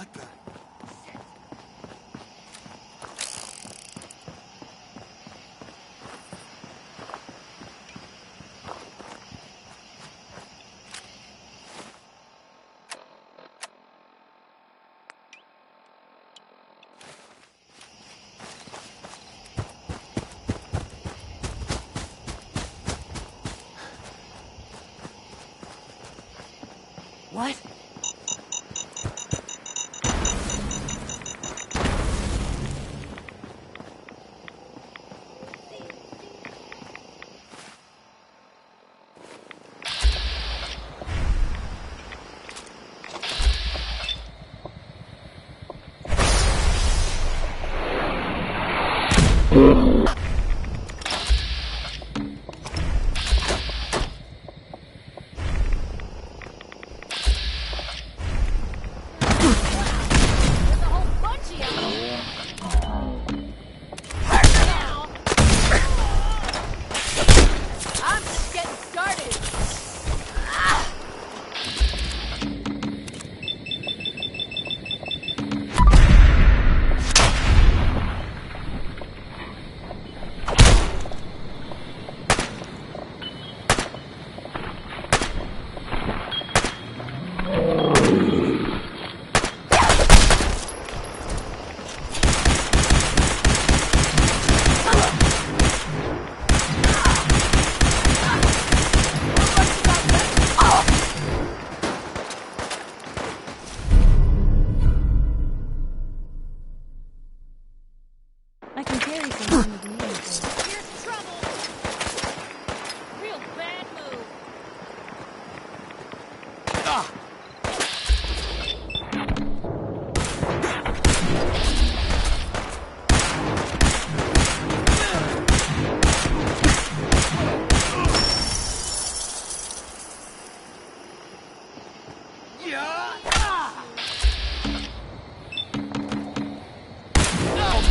What the? What? I can carry something with me. Here's trouble! Real bad move. Ah! No!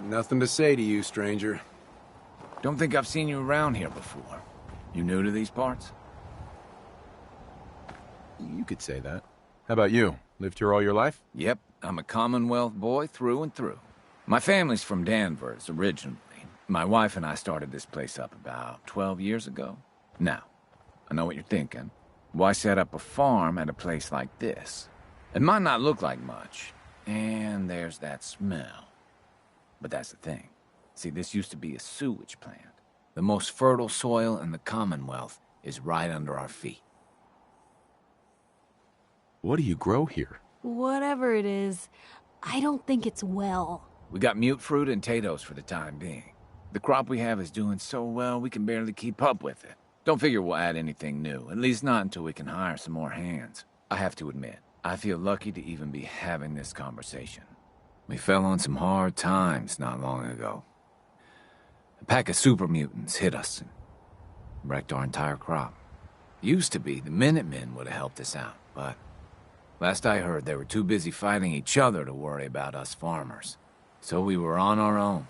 Nothing to say to you, stranger. Don't think I've seen you around here before. You new to these parts? You could say that. How about you? Lived here all your life? Yep, I'm a Commonwealth boy through and through. My family's from Danvers, originally. My wife and I started this place up about 12 years ago. Now, I know what you're thinking. Why set up a farm at a place like this? It might not look like much, and there's that smell. But that's the thing. See, this used to be a sewage plant. The most fertile soil in the Commonwealth is right under our feet. What do you grow here? Whatever it is, I don't think it's well. We got mute fruit and potatoes for the time being. The crop we have is doing so well we can barely keep up with it. Don't figure we'll add anything new, at least not until we can hire some more hands. I have to admit, I feel lucky to even be having this conversation. We fell on some hard times not long ago. A pack of super mutants hit us and wrecked our entire crop. Used to be the Minutemen would have helped us out, but last I heard they were too busy fighting each other to worry about us farmers. So we were on our own.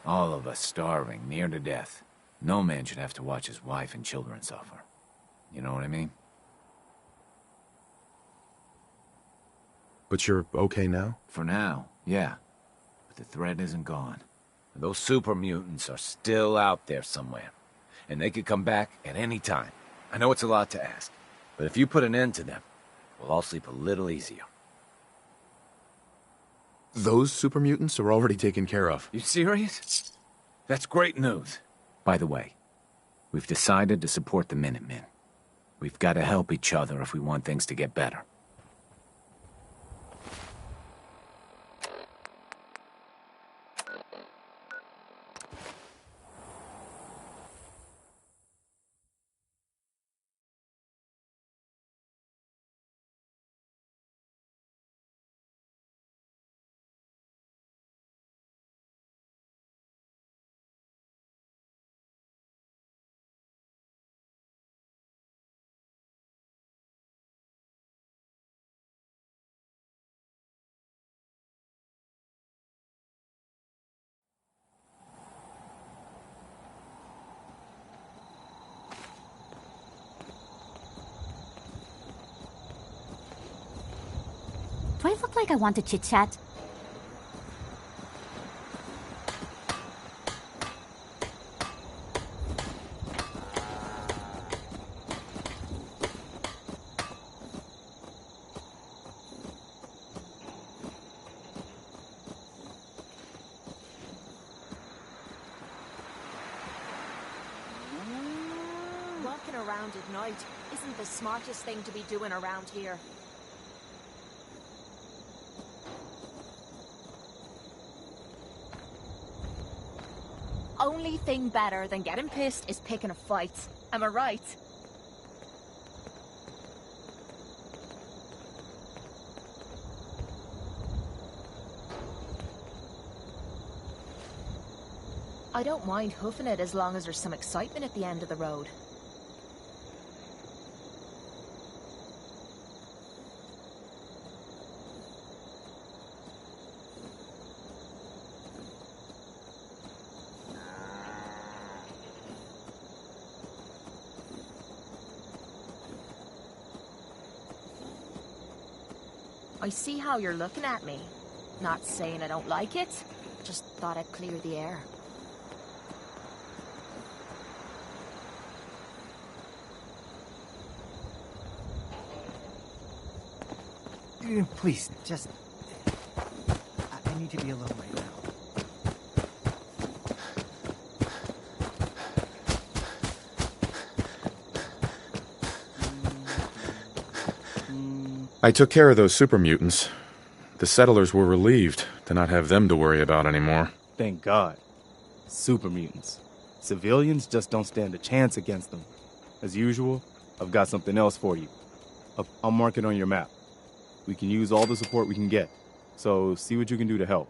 All of us starving, near to death. No man should have to watch his wife and children suffer. You know what I mean? But you're okay now? For now, yeah. But the threat isn't gone. Those super mutants are still out there somewhere. And they could come back at any time. I know it's a lot to ask. But if you put an end to them, we'll all sleep a little easier. Those super mutants are already taken care of. You serious? That's great news. By the way, we've decided to support the Minutemen. We've got to help each other if we want things to get better. Do I look like I want to chit-chat? Walking around at night isn't the smartest thing to be doing around here. Only thing better than getting pissed is picking a fight. Am I right? I don't mind hoofing it as long as there's some excitement at the end of the road. I see how you're looking at me. Not saying I don't like it, just thought I'd clear the air. Please, just... I need to be alone right now. I took care of those super mutants. The settlers were relieved to not have them to worry about anymore. Thank God. Super mutants. Civilians just don't stand a chance against them. As usual, I've got something else for you. I'll mark it on your map. We can use all the support we can get, so see what you can do to help.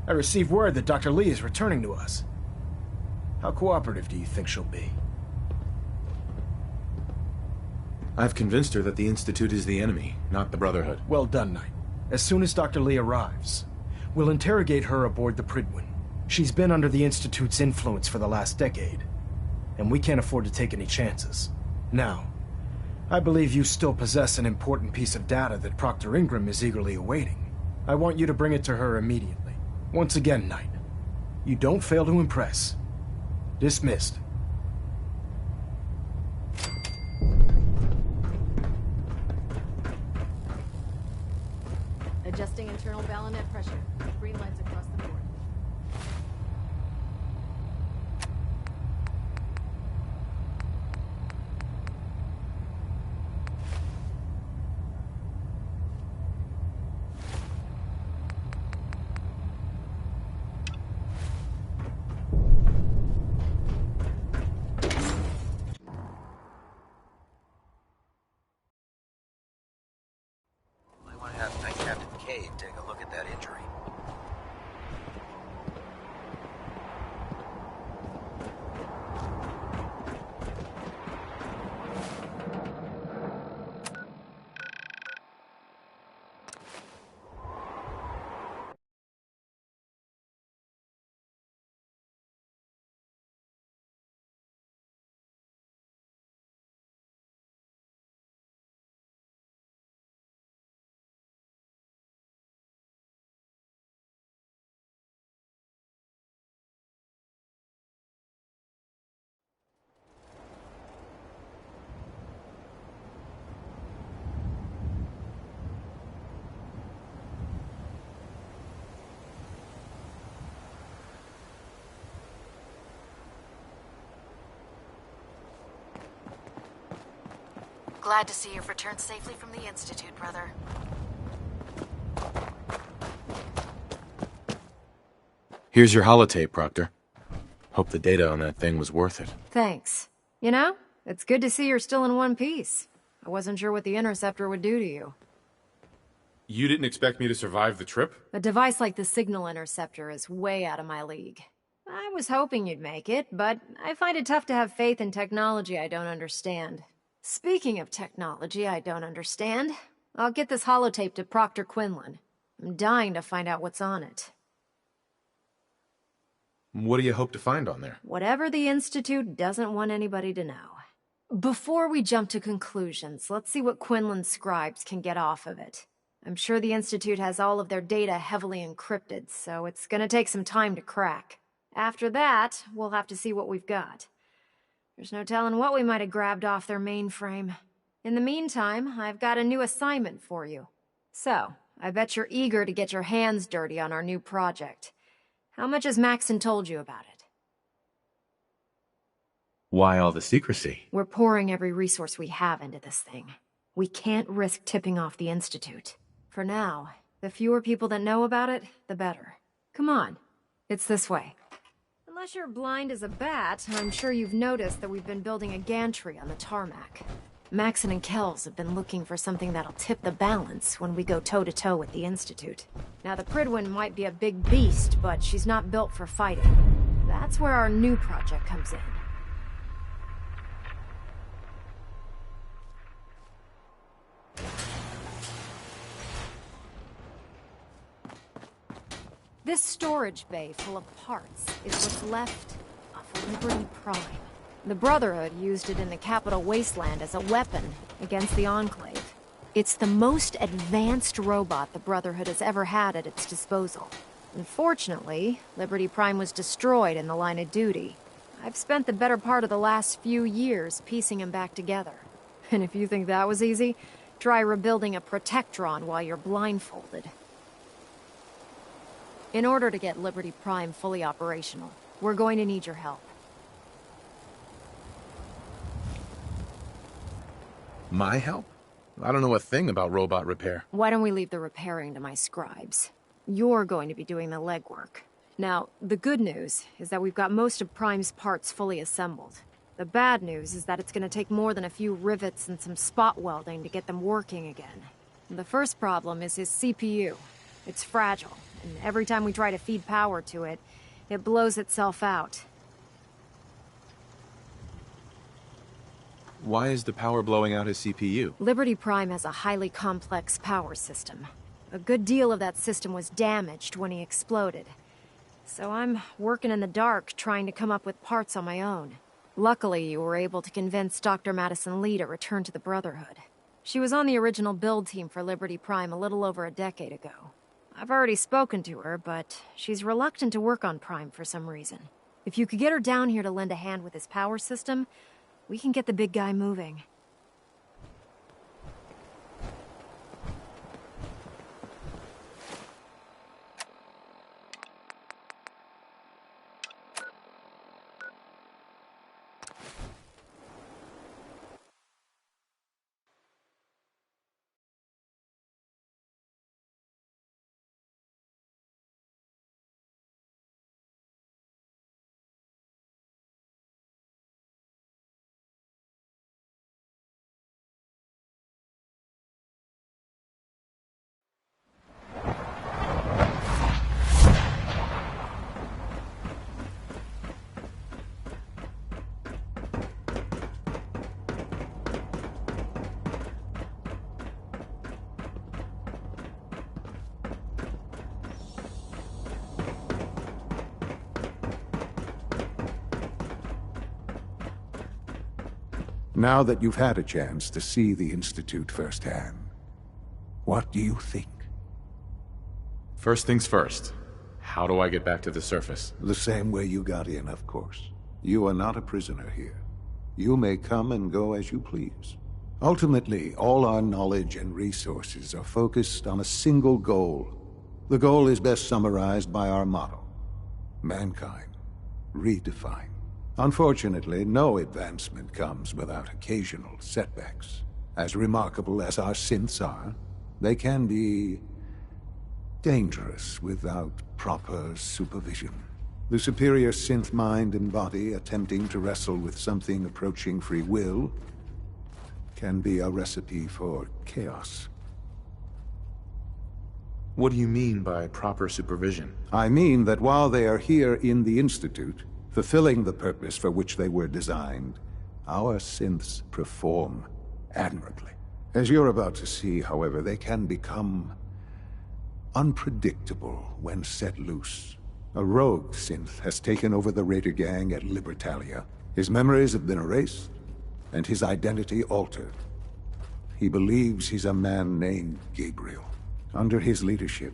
I received word that Dr. Lee is returning to us. How cooperative do you think she'll be? I've convinced her that the Institute is the enemy, not the Brotherhood. Well done, Knight. As soon as Dr. Lee arrives, we'll interrogate her aboard the Pridwin. She's been under the Institute's influence for the last decade, and we can't afford to take any chances. Now, I believe you still possess an important piece of data that Proctor Ingram is eagerly awaiting. I want you to bring it to her immediately. Once again, Knight, you don't fail to impress. Dismissed. Adjusting internal bayonet pressure. Green lights across the board. I want to have Captain Cade take a look at that injury. Glad to see you've returned safely from the Institute, brother. Here's your holotape, Proctor. Hope the data on that thing was worth it. Thanks. You know, it's good to see you're still in one piece. I wasn't sure what the Interceptor would do to you. You didn't expect me to survive the trip? A device like the Signal Interceptor is way out of my league. I was hoping you'd make it, but I find it tough to have faith in technology I don't understand. Speaking of technology I don't understand, I'll get this holotape to Proctor Quinlan. I'm dying to find out what's on it. What do you hope to find on there? Whatever the Institute doesn't want anybody to know. Before we jump to conclusions, let's see what Quinlan's scribes can get off of it. I'm sure the Institute has all of their data heavily encrypted, so it's gonna take some time to crack. After that, we'll have to see what we've got. There's no telling what we might have grabbed off their mainframe. In the meantime, I've got a new assignment for you. So, I bet you're eager to get your hands dirty on our new project. How much has Maxon told you about it? Why all the secrecy? We're pouring every resource we have into this thing. We can't risk tipping off the Institute. For now, the fewer people that know about it, the better. Come on, it's this way. Unless you're blind as a bat, I'm sure you've noticed that we've been building a gantry on the tarmac. Maxon and Kells have been looking for something that'll tip the balance when we go toe-to-toe with the Institute. Now, the Pridwin might be a big beast, but she's not built for fighting. That's where our new project comes in. This storage bay full of parts is what's left of Liberty Prime. The Brotherhood used it in the Capital Wasteland as a weapon against the Enclave. It's the most advanced robot the Brotherhood has ever had at its disposal. Unfortunately, Liberty Prime was destroyed in the line of duty. I've spent the better part of the last few years piecing him back together. And if you think that was easy, try rebuilding a Protectron while you're blindfolded. In order to get Liberty Prime fully operational, we're going to need your help. My help? I don't know a thing about robot repair. Why don't we leave the repairing to my scribes? You're going to be doing the legwork. Now, the good news is that we've got most of Prime's parts fully assembled. The bad news is that it's going to take more than a few rivets and some spot welding to get them working again. The first problem is his CPU. It's fragile, and every time we try to feed power to it, it blows itself out. Why is the power blowing out his CPU? Liberty Prime has a highly complex power system. A good deal of that system was damaged when he exploded. So I'm working in the dark, trying to come up with parts on my own. Luckily, you were able to convince Dr. Madison Lee to return to the Brotherhood. She was on the original build team for Liberty Prime a little over a decade ago. I've already spoken to her, but she's reluctant to work on Prime for some reason. If you could get her down here to lend a hand with his power system, we can get the big guy moving. Now that you've had a chance to see the Institute firsthand, what do you think? First things first. How do I get back to the surface? The same way you got in, of course. You are not a prisoner here. You may come and go as you please. Ultimately, all our knowledge and resources are focused on a single goal. The goal is best summarized by our motto: mankind, redefined. Unfortunately, no advancement comes without occasional setbacks. As remarkable as our synths are, they can be dangerous without proper supervision. The superior synth mind and body attempting to wrestle with something approaching free will can be a recipe for chaos. What do you mean by proper supervision? I mean that while they are here in the Institute, fulfilling the purpose for which they were designed, our synths perform admirably. As you're about to see, however, they can become unpredictable when set loose. A rogue synth has taken over the Raider gang at Libertalia. His memories have been erased, and his identity altered. He believes he's a man named Gabriel. Under his leadership,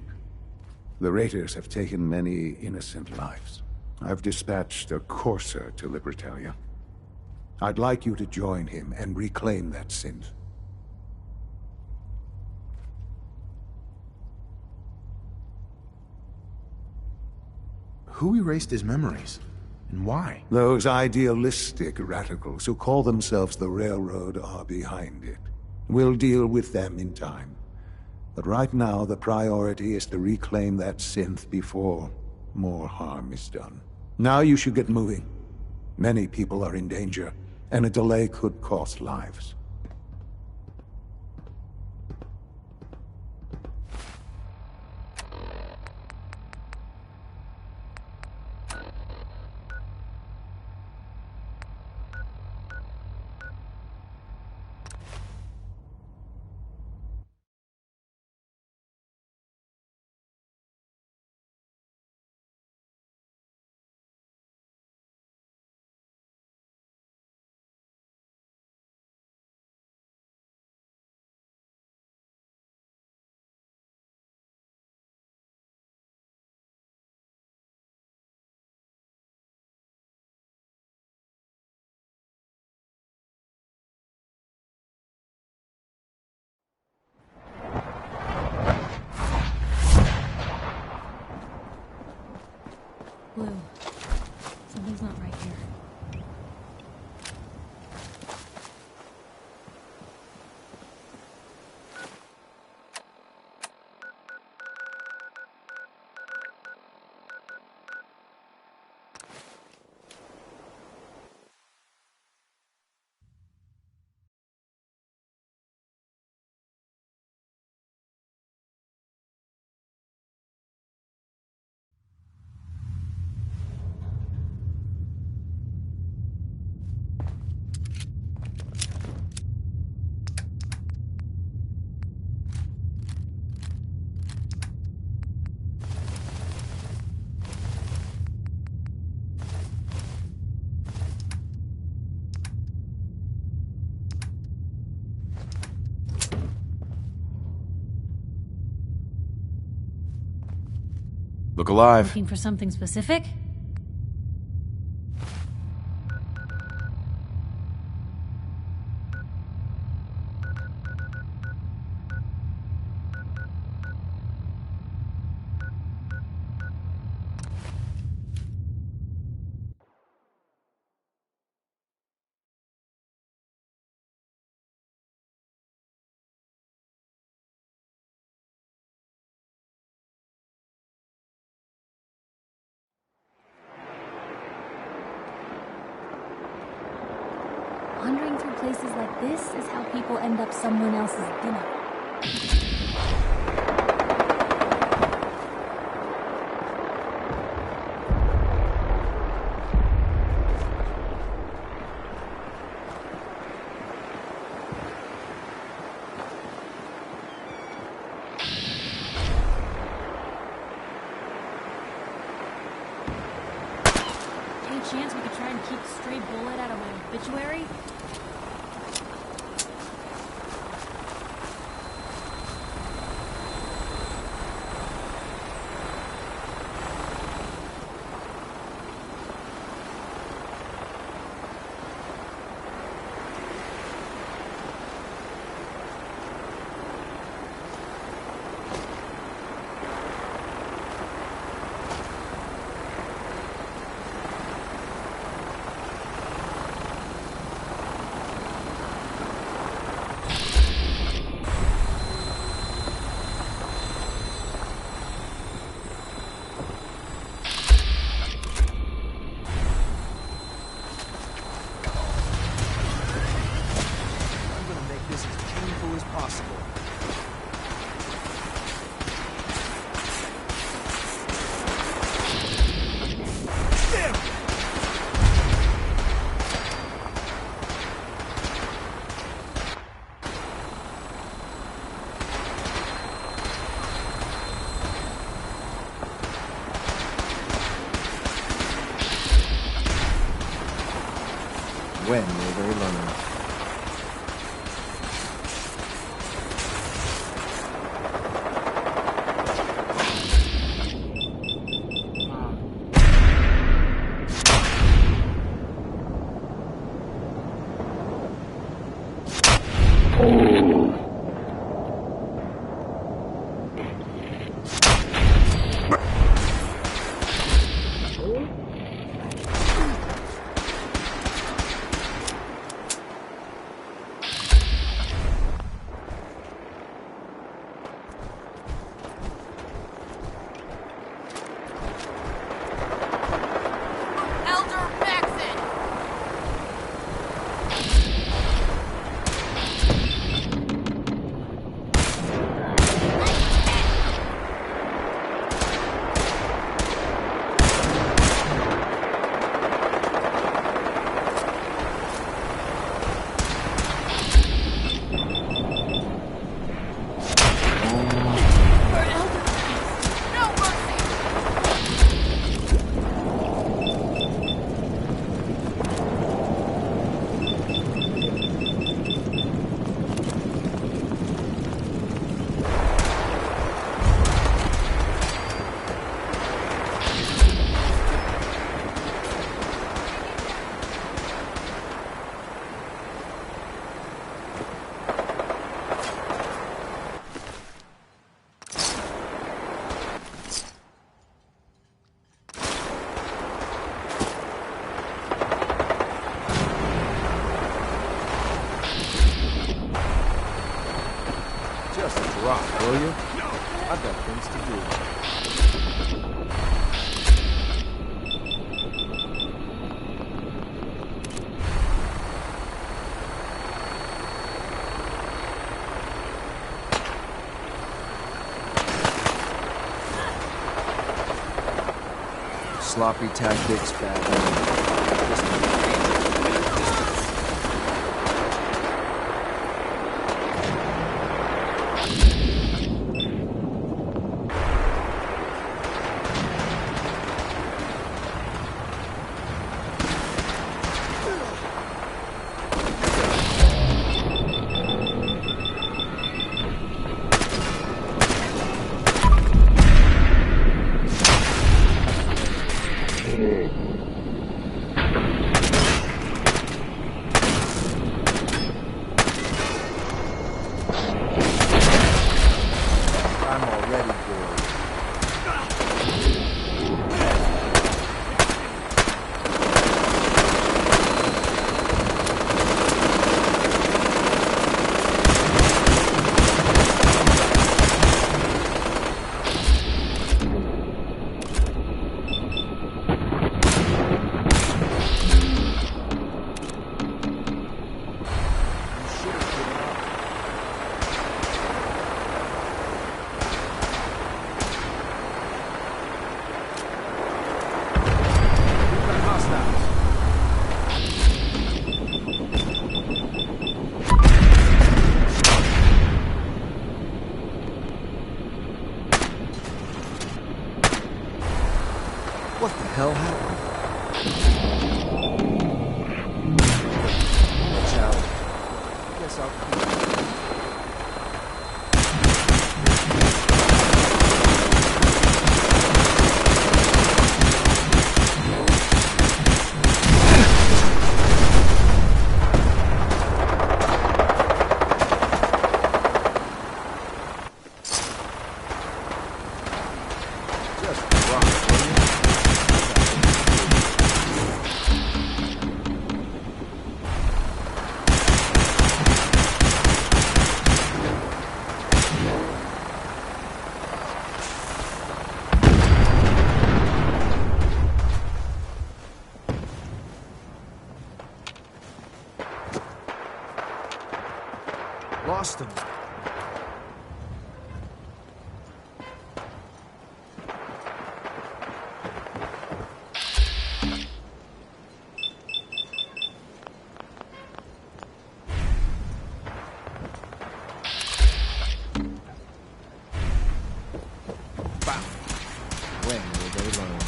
the Raiders have taken many innocent lives. I've dispatched a courser to Libertalia. I'd like you to join him and reclaim that synth. Who erased his memories? And why? Those idealistic radicals who call themselves the Railroad are behind it. We'll deal with them in time. But right now, the priority is to reclaim that synth before more harm is done. Now you should get moving. Many people are in danger, and a delay could cost lives. Blue. Something's not right here. Look alive. Looking for something specific? Wandering through places like this is how people end up someone else's dinner. Any chance we could try and keep a stray bullet out of my obituary? When will they learn? Rock, will you? I've got things to do. Sloppy tactics, bad. What the hell happened? Watch out. Guess I'll lost him. When will they learn?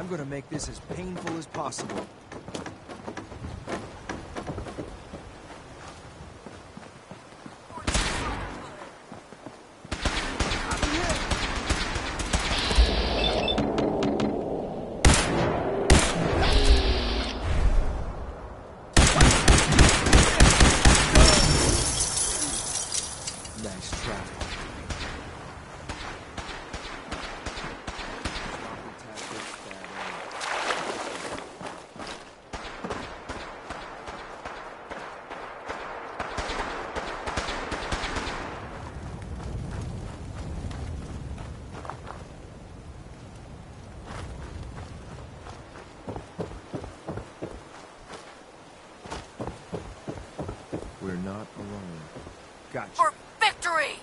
I'm gonna make this as painful as possible. Nice try. We're not alone. Gotcha. For victory!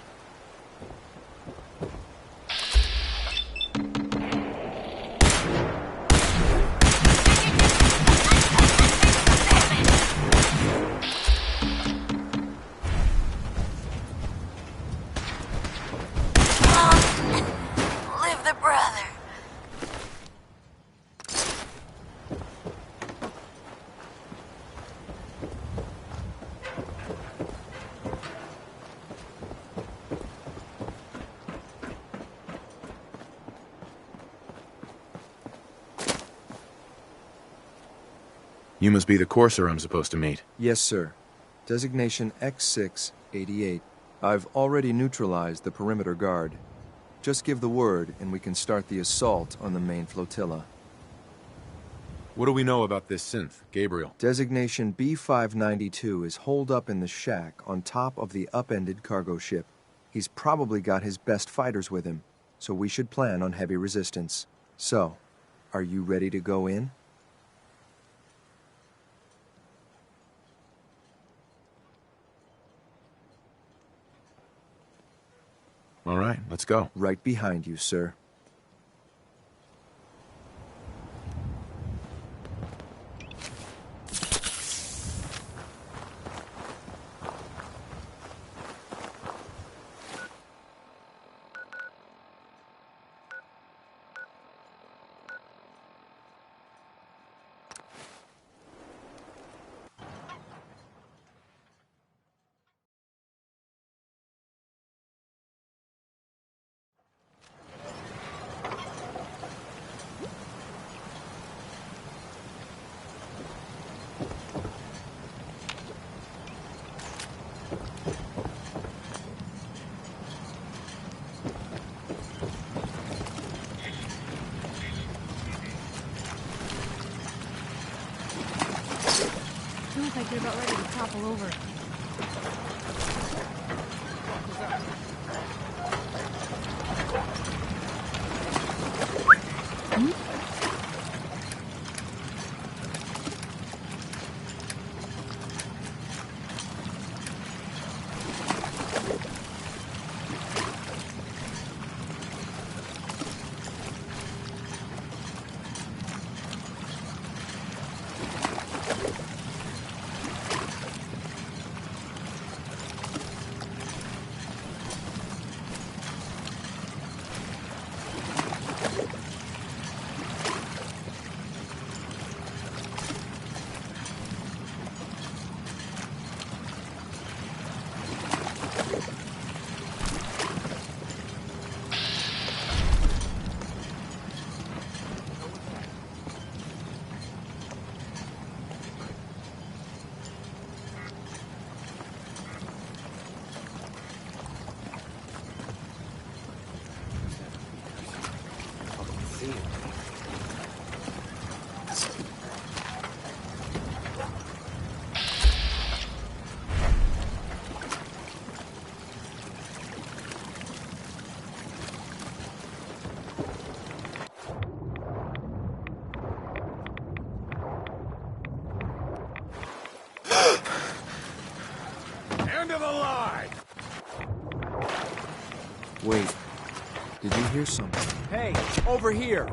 Live the brother. You must be the courser I'm supposed to meet. Yes, sir. Designation X688. I've already neutralized the perimeter guard. Just give the word, and we can start the assault on the main flotilla. What do we know about this synth, Gabriel? Designation B592 is holed up in the shack on top of the upended cargo ship. He's probably got his best fighters with him, so we should plan on heavy resistance. So, are you ready to go in? All right, let's go. Right behind you, sir. Feels like they're about ready to topple over. End of the line! Wait. Did you hear something? Hey, over here!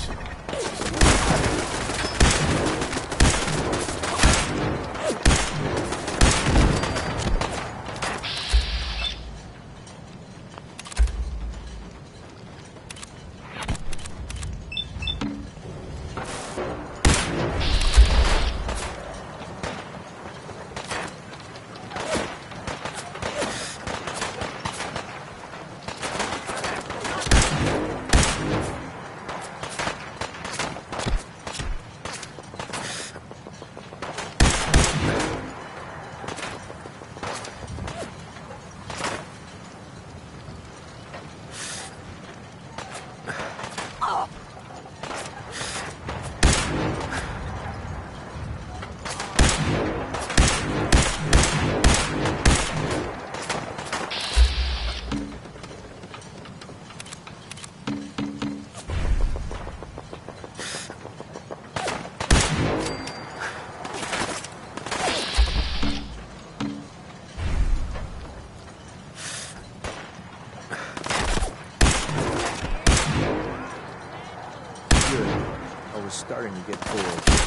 approach. Starting to get bored.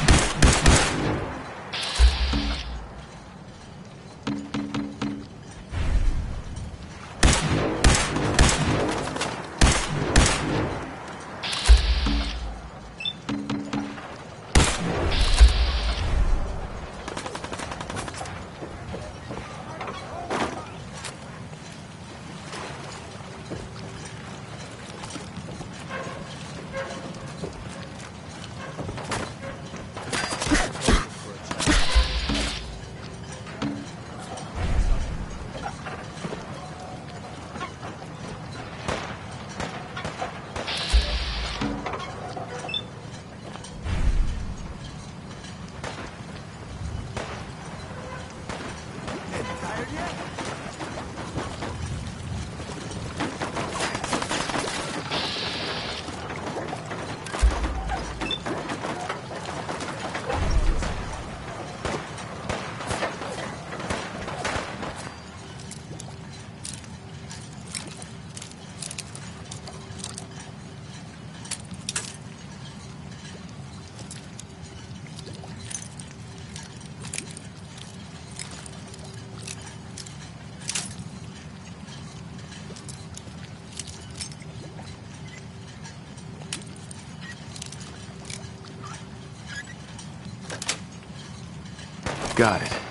Got it.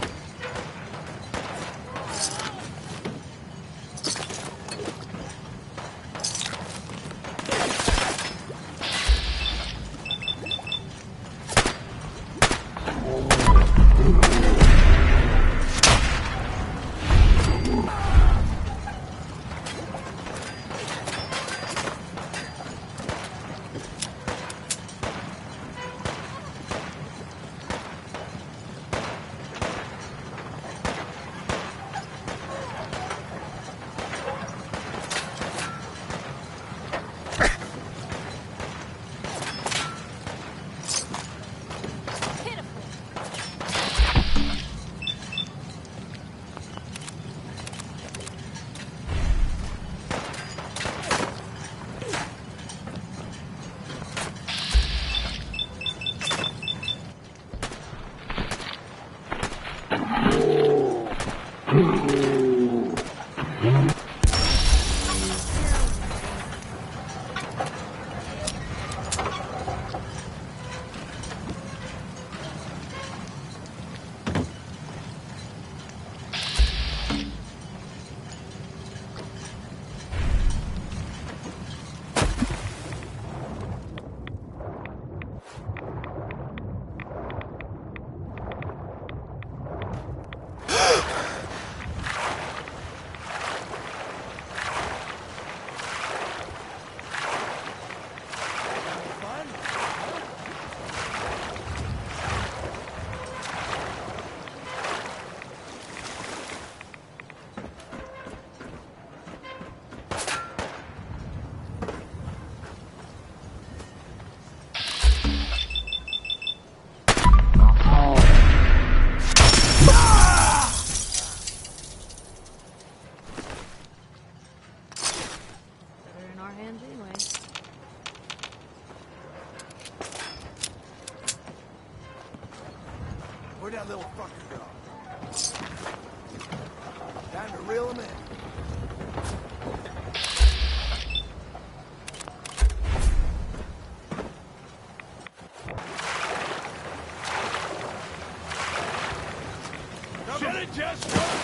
Where'd that little fucker go? Time to reel him in. Should've just run.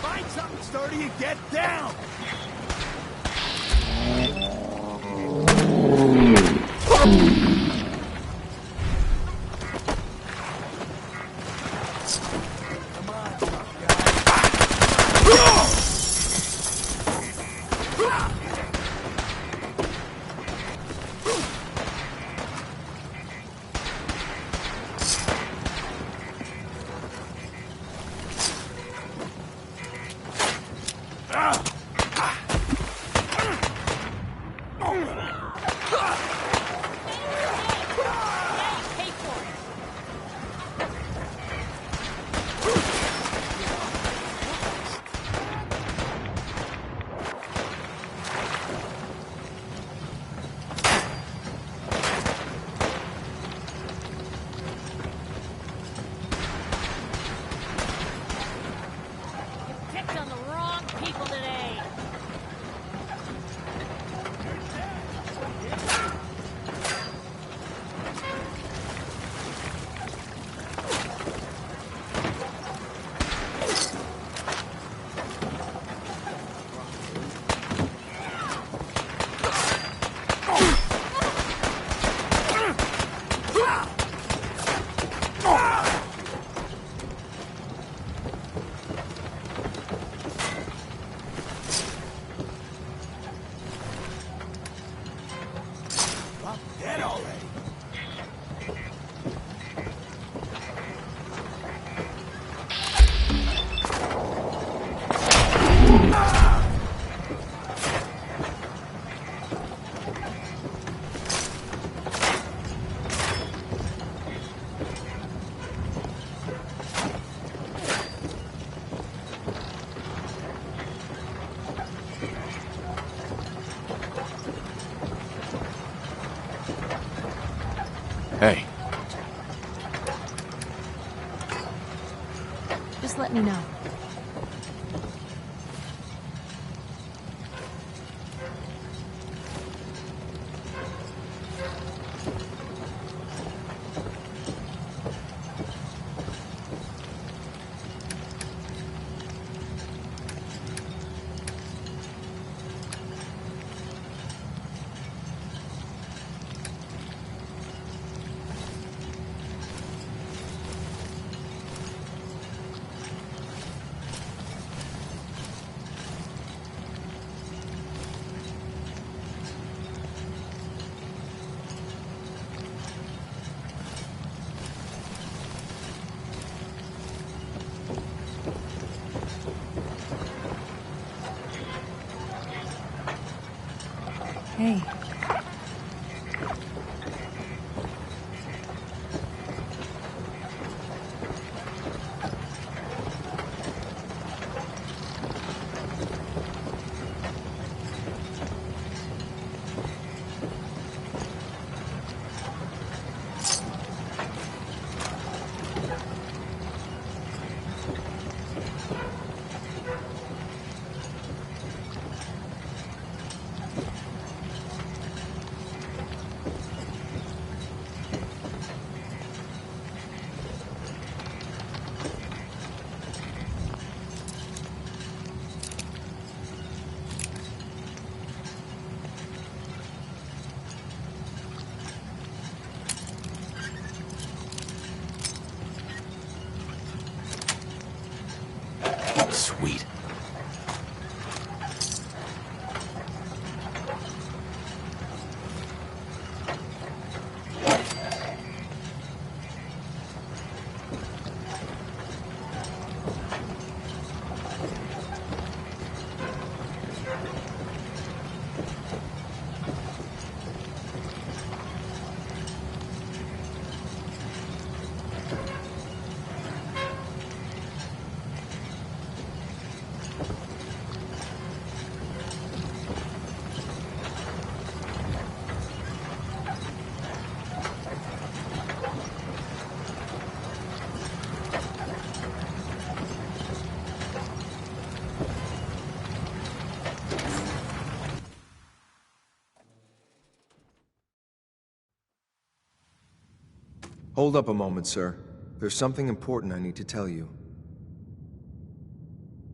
Find something sturdy and get down. Hey. Just let me know. Hey. Sweet. Hold up a moment, sir. There's something important I need to tell you.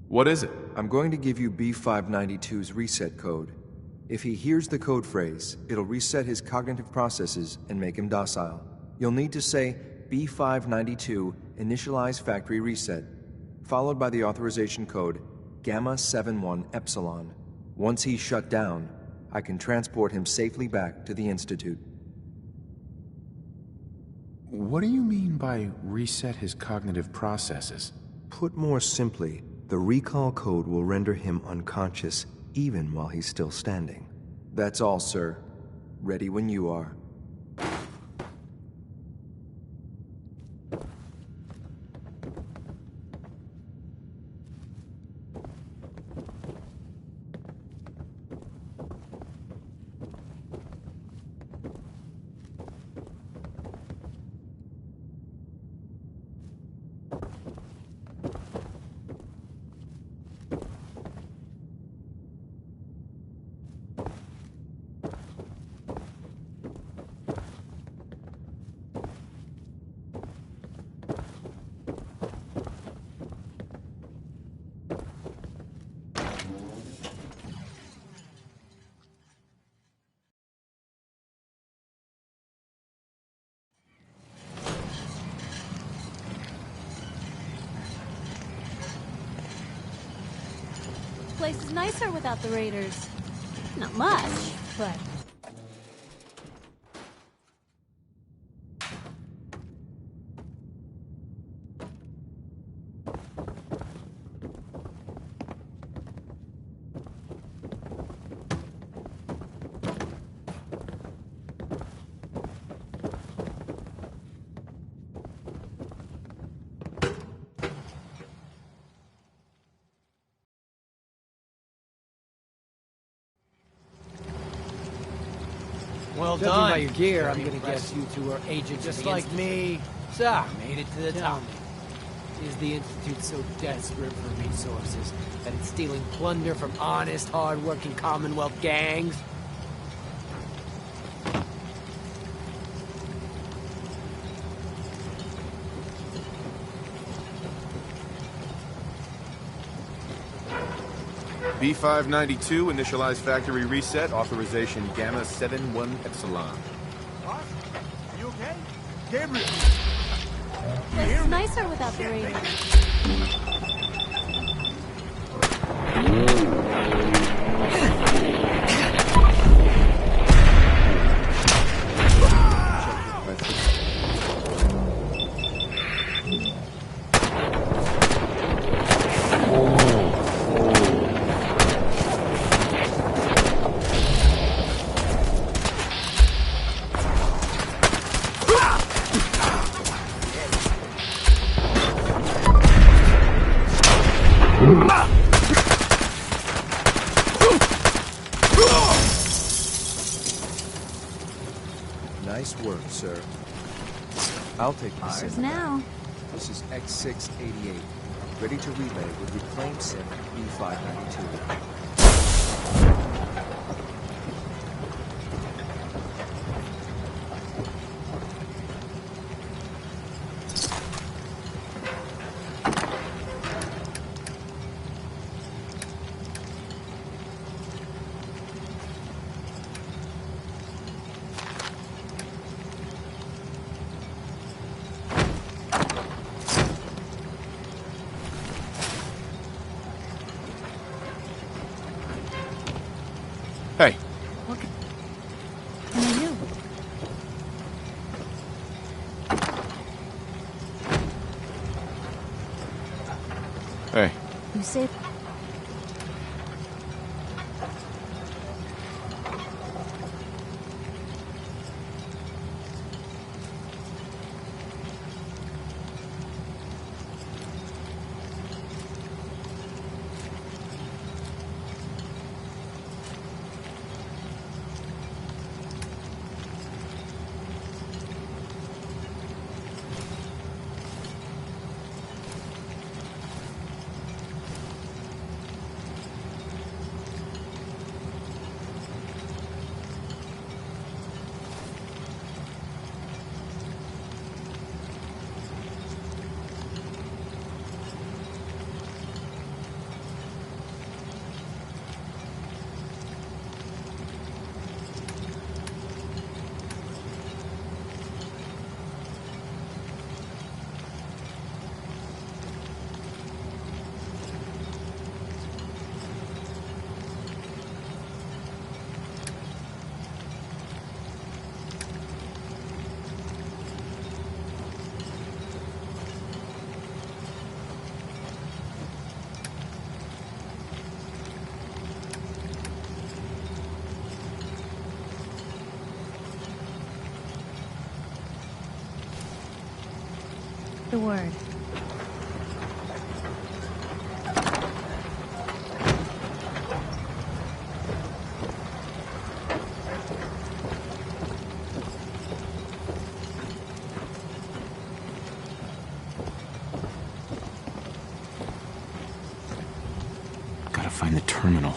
What is it? I'm going to give you B592's reset code. If he hears the code phrase, it'll reset his cognitive processes and make him docile. You'll need to say B592 initialize factory reset, followed by the authorization code Gamma 71 Epsilon. Once he's shut down, I can transport him safely back to the Institute. What do you mean by reset his cognitive processes? Put more simply, the recall code will render him unconscious even while he's still standing. That's all, sir. Ready when you are. Place is nicer without the raiders. Not much, but... Well Judging done. by your gear, Very I'm gonna impressive. guess you two are agents Just of the like Institute. me. So, made it to the Tell top. me, is the Institute so desperate for resources that it's stealing plunder from honest, hard-working Commonwealth gangs? B592, initialize factory reset, authorization Gamma 71 Epsilon. Boss? You okay? Gabriel! Place is nicer without the raiders. Nice work, sir. I'll take this Ours in. now. This is X688, ready to relay with reclaimed SIP B592. Hey, What can I do? hey. You safe? the word? Gotta find the terminal.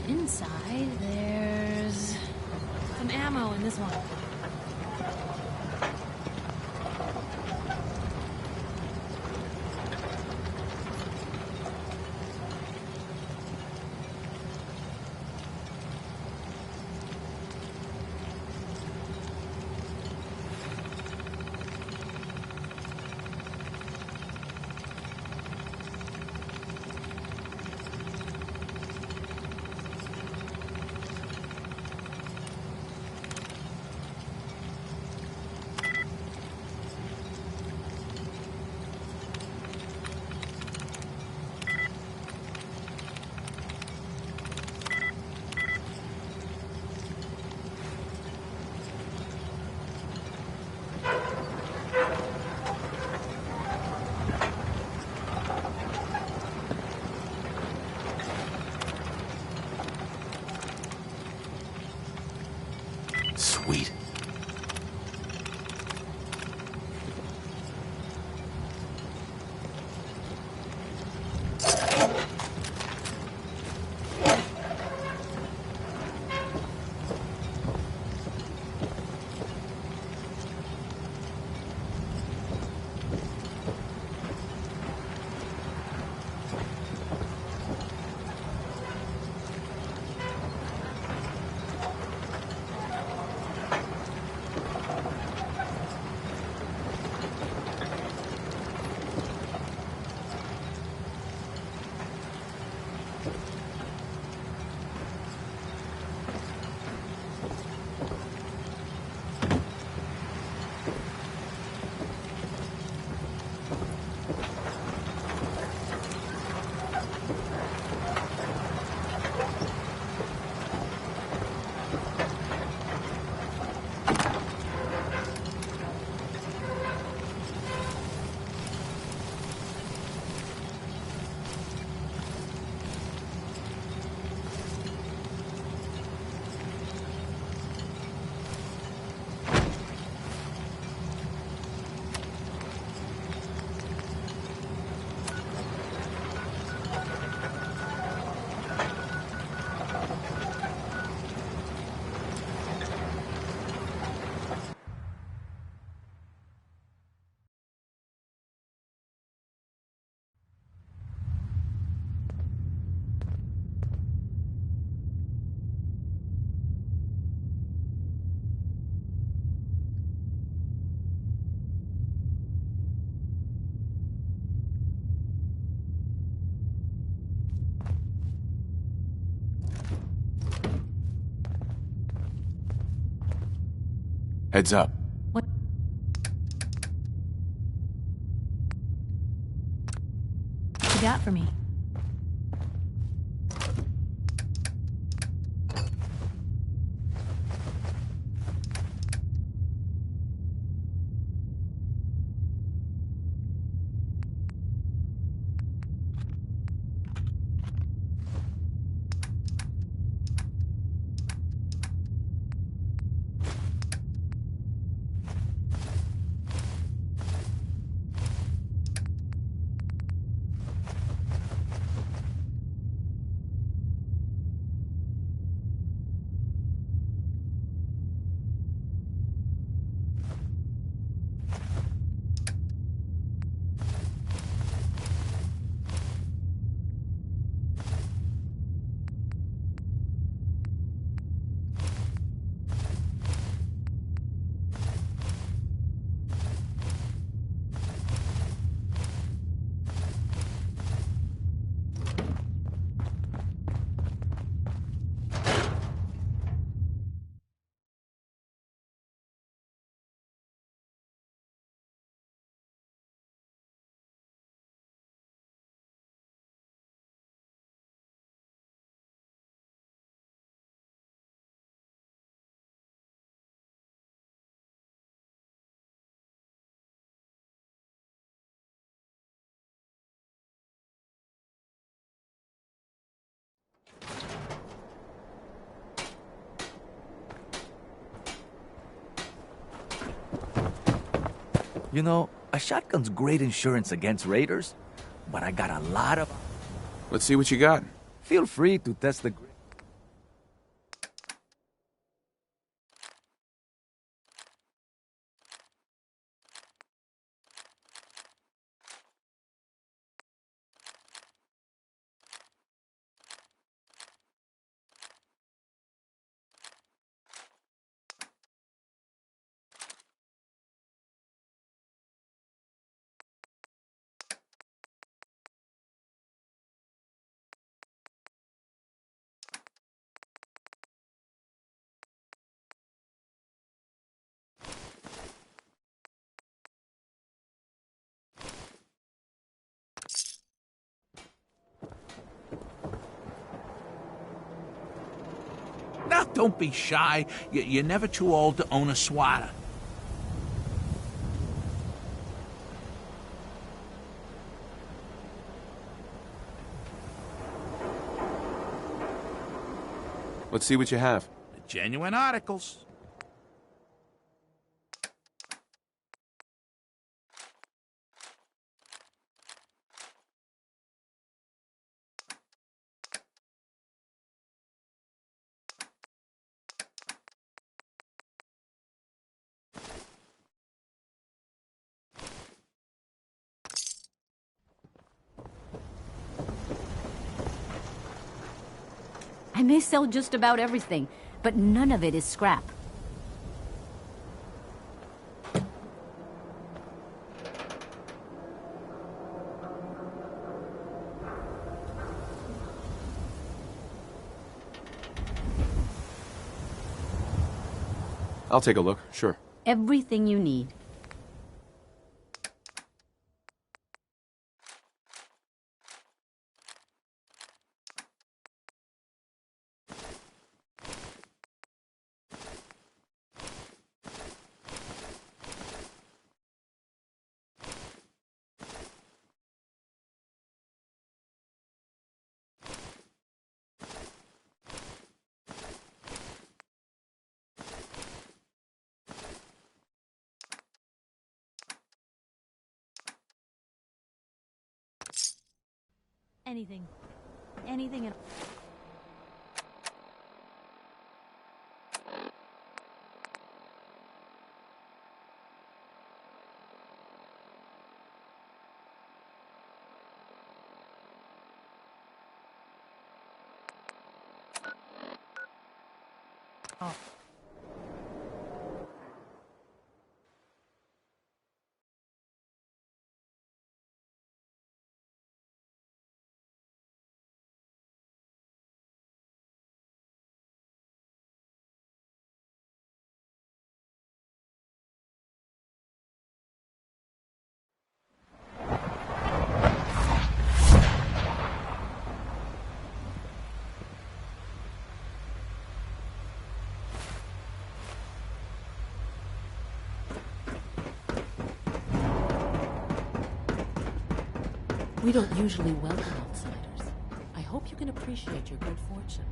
Inside, there's some ammo in this one. Sweet. Heads up. What you got for me? You know, a shotgun's great insurance against raiders, but I got a lot of... Let's see what you got. Feel free to test the... Now, don't be shy. You're never too old to own a swatter. Let's see what you have. Genuine articles. I may sell just about everything, but none of it is scrap. I'll take a look, sure. Everything you need. Anything. Anything at all. We don't usually welcome outsiders. I hope you can appreciate your good fortune.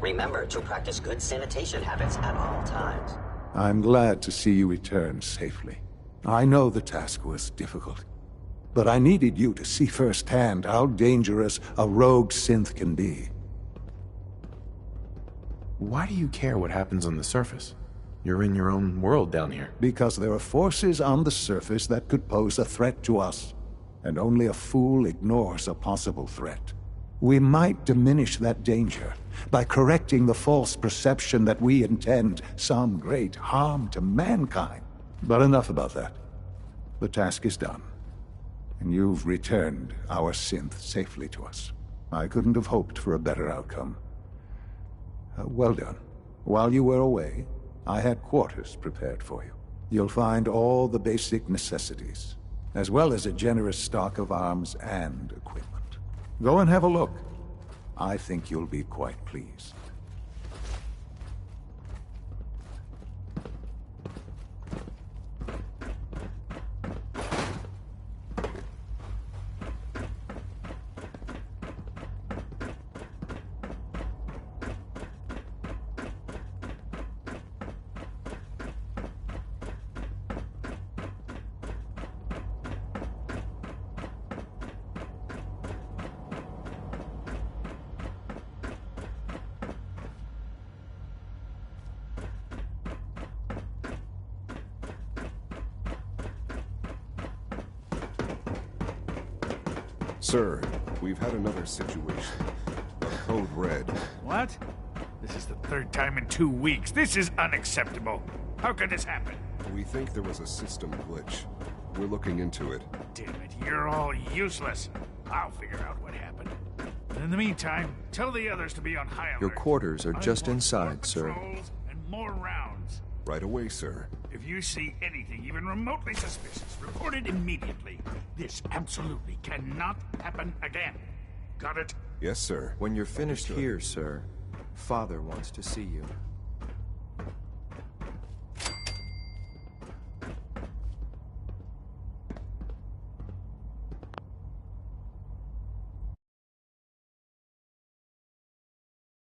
Remember to practice good sanitation habits at all times. I'm glad to see you return safely. I know the task was difficult, but I needed you to see firsthand how dangerous a rogue synth can be. Why do you care what happens on the surface? You're in your own world down here. Because there are forces on the surface that could pose a threat to us, and only a fool ignores a possible threat. We might diminish that danger by correcting the false perception that we intend some great harm to mankind. But enough about that. The task is done, and you've returned our synth safely to us. I couldn't have hoped for a better outcome. Well done. While you were away, I had quarters prepared for you. You'll find all the basic necessities, as well as a generous stock of arms and equipment. Go and have a look. I think you'll be quite pleased. Sir, we've had another situation. A code red. What? This is the third time in 2 weeks. This is unacceptable. How could this happen? We think there was a system glitch. We're looking into it. Damn it, you're all useless. I'll figure out what happened. In the meantime, tell the others to be on high alert. Your quarters are just inside, sir. And more rounds. Right away, sir. If you see anything even remotely suspicious, report it immediately. This absolutely cannot happen again. Got it? Yes, sir. When you're finished here, sir, Father wants to see you.